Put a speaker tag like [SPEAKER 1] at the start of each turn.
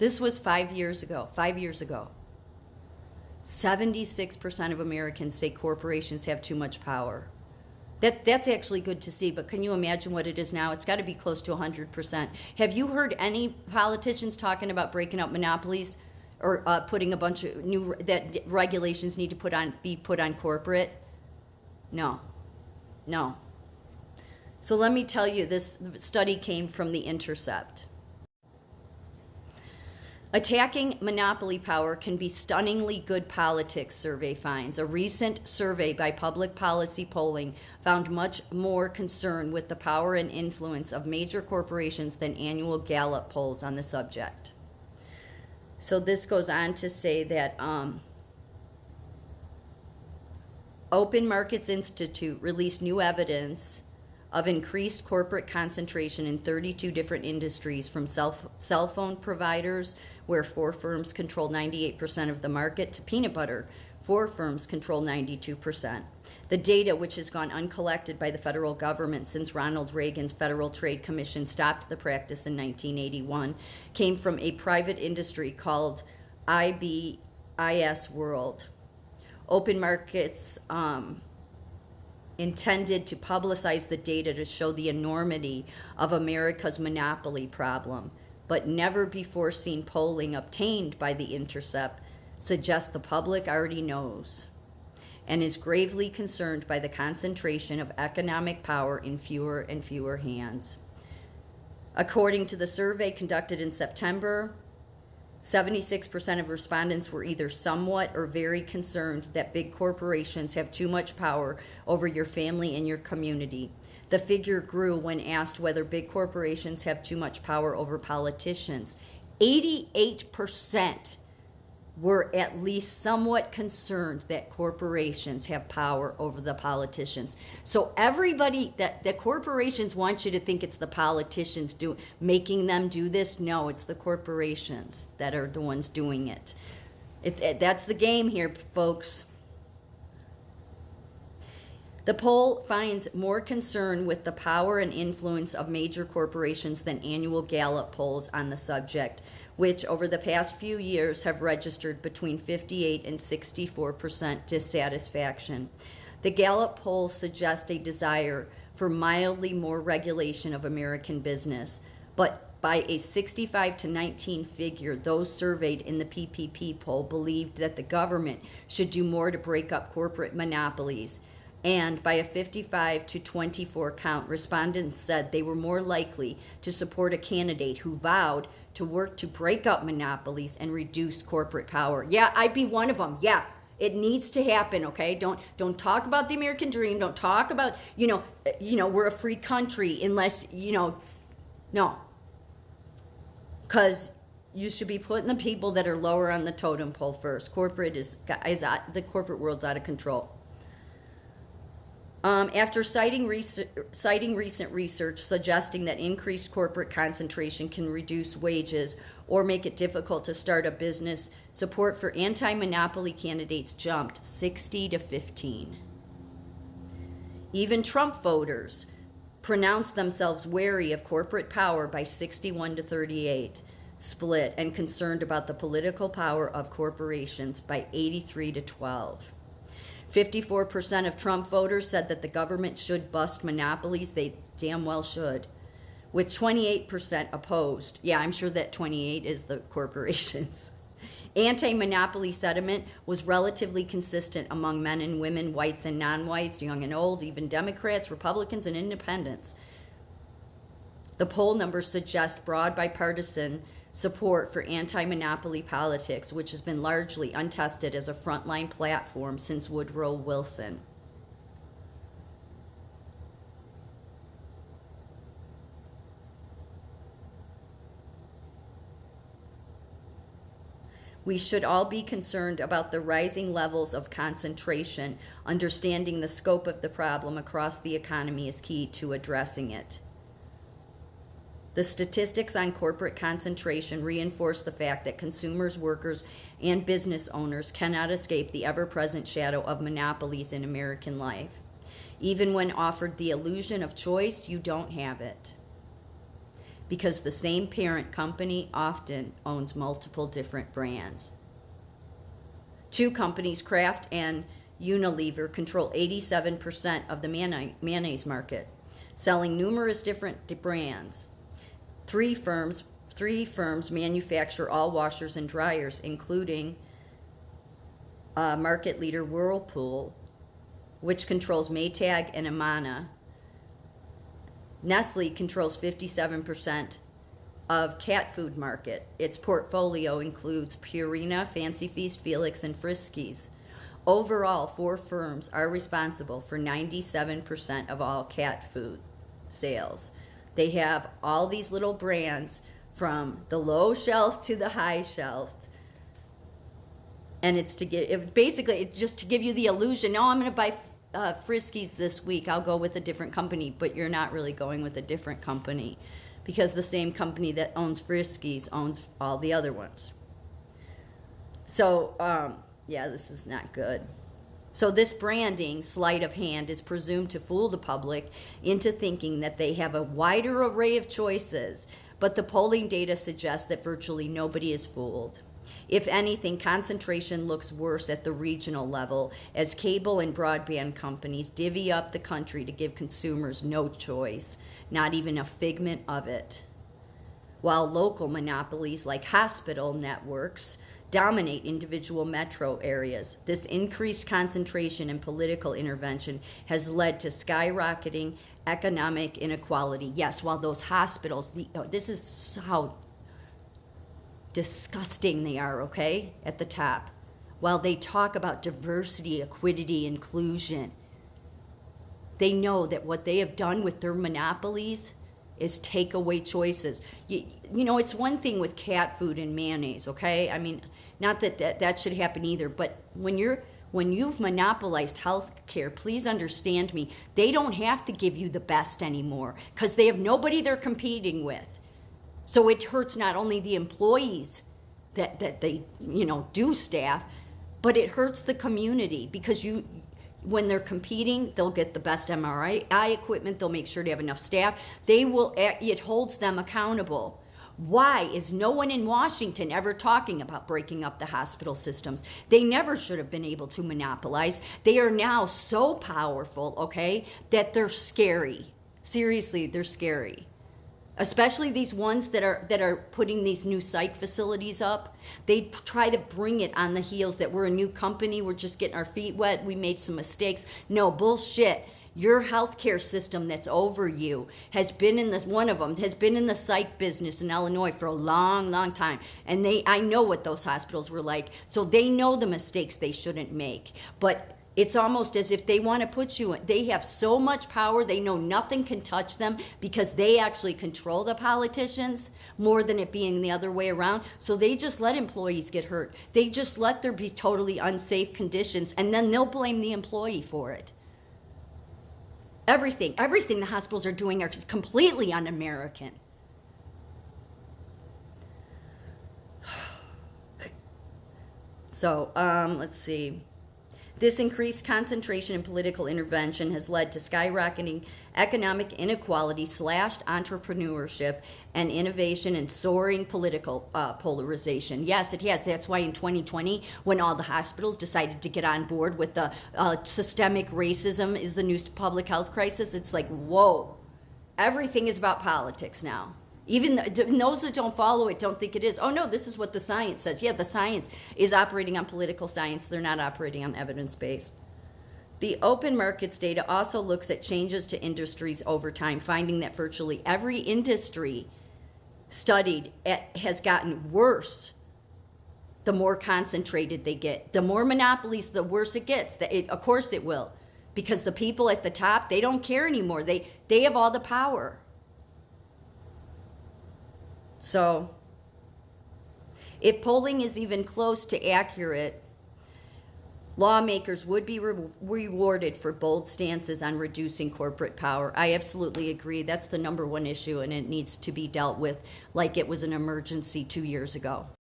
[SPEAKER 1] This was 5 years ago. 5 years ago. 76% of Americans say corporations have too much power. That's actually good to see, but can you imagine what it is now? It's got to be close to 100%. Have you heard any politicians talking about breaking up monopolies or putting a bunch of new that regulations need to be put on corporate? No. So let me tell you, this study came from The Intercept. Attacking monopoly power can be stunningly good politics, survey finds. A recent survey by Public Policy Polling found much more concern with the power and influence of major corporations than annual Gallup polls on the subject. So this goes on to say that Open Markets Institute released new evidence of increased corporate concentration in 32 different industries, from cell phone providers, where 4 firms control 98% of the market, to peanut butter. 4 firms control 92%. The data, which has gone uncollected by the federal government since Ronald Reagan's Federal Trade Commission stopped the practice in 1981, came from a private industry called IBIS World. Open Markets intended to publicize the data to show the enormity of America's monopoly problem, but never before seen polling obtained by The Intercept suggests the public already knows and is gravely concerned by the concentration of economic power in fewer and fewer hands. According to the survey conducted in September, 76% of respondents were either somewhat or very concerned that big corporations have too much power over your family and your community. The figure grew when asked whether big corporations have too much power over politicians. 88% were at least somewhat concerned that corporations have power over the politicians. So everybody, that the corporations want you to think it's the politicians making them do this. No, it's the corporations that are the ones doing it. That's the game here, folks. The poll finds more concern with the power and influence of major corporations than annual Gallup polls on the subject, which over the past few years have registered between 58 and 64% dissatisfaction. The Gallup polls suggest a desire for mildly more regulation of American business, but by a 65 to 19 figure, those surveyed in the PPP poll believed that the government should do more to break up corporate monopolies. And by a 55 to 24 count, respondents said they were more likely to support a candidate who vowed to work to break up monopolies and reduce corporate power. Yeah, I'd be one of them. Yeah, it needs to happen, okay? Don't talk about the American dream. Don't talk about, we're a free country unless, no. Because you should be putting the people that are lower on the totem pole first. The corporate world's out of control. After citing recent research suggesting that increased corporate concentration can reduce wages or make it difficult to start a business, support for anti-monopoly candidates jumped 60 to 15. Even Trump voters pronounced themselves wary of corporate power by 61 to 38, split, and concerned about the political power of corporations by 83 to 12. 54% of Trump voters said that the government should bust monopolies. They damn well should. With 28% opposed. Yeah, I'm sure that 28 is the corporations. Anti-monopoly sentiment was relatively consistent among men and women, whites and non-whites, young and old, even Democrats, Republicans, and independents. The poll numbers suggest broad bipartisan support for anti-monopoly politics, which has been largely untested as a frontline platform since Woodrow Wilson. We should all be concerned about the rising levels of concentration. Understanding the scope of the problem across the economy is key to addressing it. The statistics on corporate concentration reinforce the fact that consumers, workers, and business owners cannot escape the ever-present shadow of monopolies in American life. Even when offered the illusion of choice, you don't have it. because the same parent company often owns multiple different brands. Two companies, Kraft and Unilever, control 87% of the mayonnaise market, selling numerous different brands. Three firms manufacture all washers and dryers, including market leader Whirlpool, which controls Maytag and Amana. Nestle controls 57% of cat food market. Its portfolio includes Purina, Fancy Feast, Felix, and Friskies. Overall, 4 firms are responsible for 97% of all cat food sales. They have all these little brands from the low shelf to the high shelf. And it's to give, basically, just to give you the illusion, no, I'm going to buy Friskies this week, I'll go with a different company, but you're not really going with a different company because the same company that owns Friskies owns all the other ones. So, yeah, this is not good. So this branding, sleight of hand, is presumed to fool the public into thinking that they have a wider array of choices, but the polling data suggests that virtually nobody is fooled. If anything, concentration looks worse at the regional level as cable and broadband companies divvy up the country to give consumers no choice, not even a figment of it. While local monopolies like hospital networks dominate individual metro areas, this increased concentration and political intervention has led to skyrocketing economic inequality. Yes, while those hospitals, this is how disgusting they are, okay, at the top. While they talk about diversity, equity, inclusion, they know that what they have done with their monopolies is take away choices. You know, it's one thing with cat food and mayonnaise, okay? I mean, not that should happen either, but when you've monopolized health care, please understand me, they don't have to give you the best anymore because they have nobody they're competing with. So it hurts not only the employees that they, do staff, but it hurts the community because when they're competing, they'll get the best MRI equipment. They'll make sure to have enough staff. It holds them accountable. Why is no one in Washington ever talking about breaking up the hospital systems? They never should have been able to monopolize. They are now so powerful, okay, that they're scary. Seriously, they're scary. Especially these ones that are putting these new psych facilities up. They try to bring it on the heels that we're a new company, we're just getting our feet wet, we made some mistakes. No, bullshit. Your healthcare system that's over you has been in this, one of them has been in the psych business in Illinois for a long, long time. And I know what those hospitals were like. So they know the mistakes they shouldn't make. But it's almost as if they want to put you in. They have so much power, they know nothing can touch them because they actually control the politicians more than it being the other way around. So they just let employees get hurt. They just let there be totally unsafe conditions, and then they'll blame the employee for it. Everything the hospitals are doing are just completely un-American. So, let's see. This increased concentration in political intervention has led to skyrocketing economic inequality, slashed entrepreneurship and innovation, and soaring political polarization. Yes, it has. That's why in 2020, when all the hospitals decided to get on board with the systemic racism is the new public health crisis, it's like, whoa, everything is about politics now. Even those that don't follow it don't think it is. Oh, no, this is what the science says. Yeah, the science is operating on political science. They're not operating on evidence-based. The open markets data also looks at changes to industries over time, finding that virtually every industry studied has gotten worse the more concentrated they get. The more monopolies, the worse it gets. Of course it will, because the people at the top, they don't care anymore. They have all the power. So, if polling is even close to accurate, lawmakers would be rewarded for bold stances on reducing corporate power. I absolutely agree. That's the number one issue, and it needs to be dealt with like it was an emergency 2 years ago.